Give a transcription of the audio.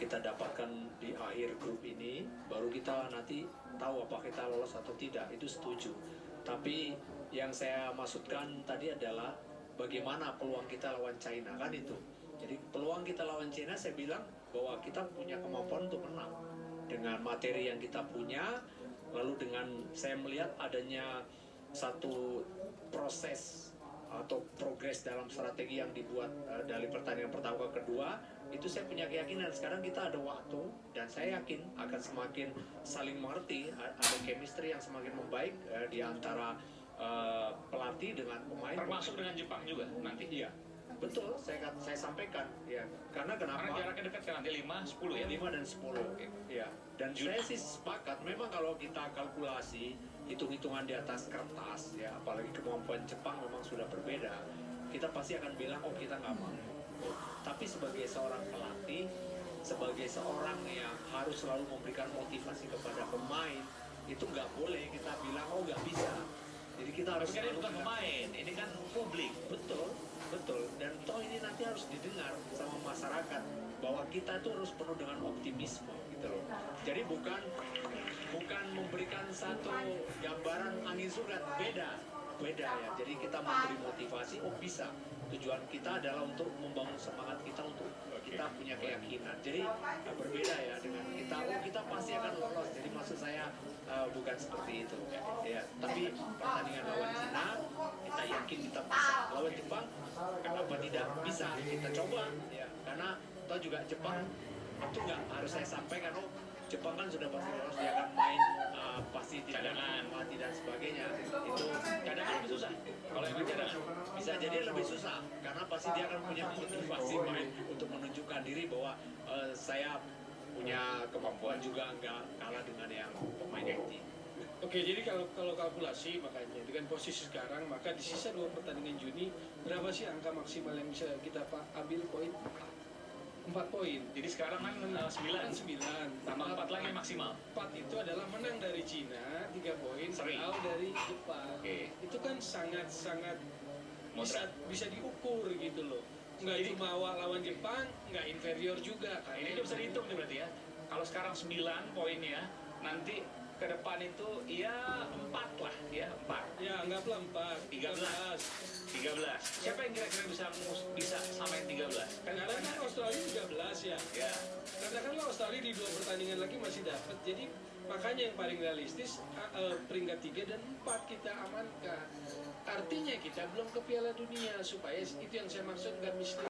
kita dapatkan di akhir grup ini, baru kita nanti tahu apa kita lolos atau tidak, itu setuju. Tapi yang saya maksudkan tadi adalah bagaimana peluang kita lawan China, kan itu. Jadi peluang kita lawan China, saya bilang bahwa kita punya kemampuan untuk menang dengan materi yang kita punya, lalu dengan saya melihat adanya satu proses atau progres dalam strategi yang dibuat dari pertandingan pertama ke kedua, itu saya punya keyakinan sekarang kita ada waktu dan saya yakin akan semakin saling mengerti, ada chemistry yang semakin membaik di antara pelatih dengan pemain, termasuk dengan Jepang juga nanti. Iya, betul, saya sampaikan ya, karena kenapa? Karena jaraknya dekat kan, nanti 5-10 ya. 5 dan 10 ya. Dan saya sih sepakat, memang kalau kita kalkulasi hitung-hitungan di atas kertas ya, apalagi kemampuan Jepang memang sudah berbeda, kita pasti akan bilang oh kita nggak mau. Tapi sebagai seorang pelatih, sebagai seorang yang harus selalu memberikan motivasi kepada pemain, itu nggak boleh kita bilang oh nggak bisa. Jadi kita harus, ini bukan pemain, ini kan publik. Betul, betul. Dan toh ini nanti harus didengar sama masyarakat bahwa kita itu harus penuh dengan optimisme gitu loh. Jadi bukan memberikan satu gambaran angin surat, beda ya. Jadi kita memberi motivasi, oh bisa. Tujuan kita adalah untuk membangun semangat kita, untuk kita punya keyakinan. Jadi berbeda ya dengan kita, oh kita pasti akan lolos. Jadi maksud saya bukan seperti itu ya. Tapi pertandingan lawan Cina kita yakin kita bisa. Lawan Jepang kenapa tidak bisa, kita coba ya. Karena toh juga Jepang itu nggak harus saya sampaikan, oh Jepang kan sudah pasti lolos, dia akan main pasti tidak mati dan sebagainya. Itu Cadangan lebih susah. Kalau yang cadangan bisa jadi lebih susah karena pasti dia akan punya motivasi main untuk menunjukkan diri bahwa saya punya kemampuan juga, nggak kalah dengan yang pemain inti. Oke, jadi kalau kalkulasi makanya dengan posisi sekarang, maka di sisa 2 pertandingan Juni berapa sih angka maksimal yang bisa kita ambil poin? 4 poin. Jadi sekarang kan 9 tambah 4 lagi maksimal. 4 itu adalah menang dari Cina, 3 poin, draw dari Jepang. Itu kan sangat bisa diukur gitu loh. Nggak cuma awal lawan Jepang, nggak inferior juga. Ini bisa dihitung nih berarti ya. Kalau sekarang 9 poinnya, nanti ke depan itu ya 4 lah ya, 4. Ya, anggaplah 4, 13. Siapa yang kira-kira bisa samain 13? Kadang kan Australia 13 ya. Ya. Katakanlah Australia di 2 pertandingan lagi masih dapat. Jadi makanya yang paling realistis peringkat 3 dan 4 kita amankan. Artinya kita belum ke Piala Dunia, supaya itu yang saya maksud nggak misteri.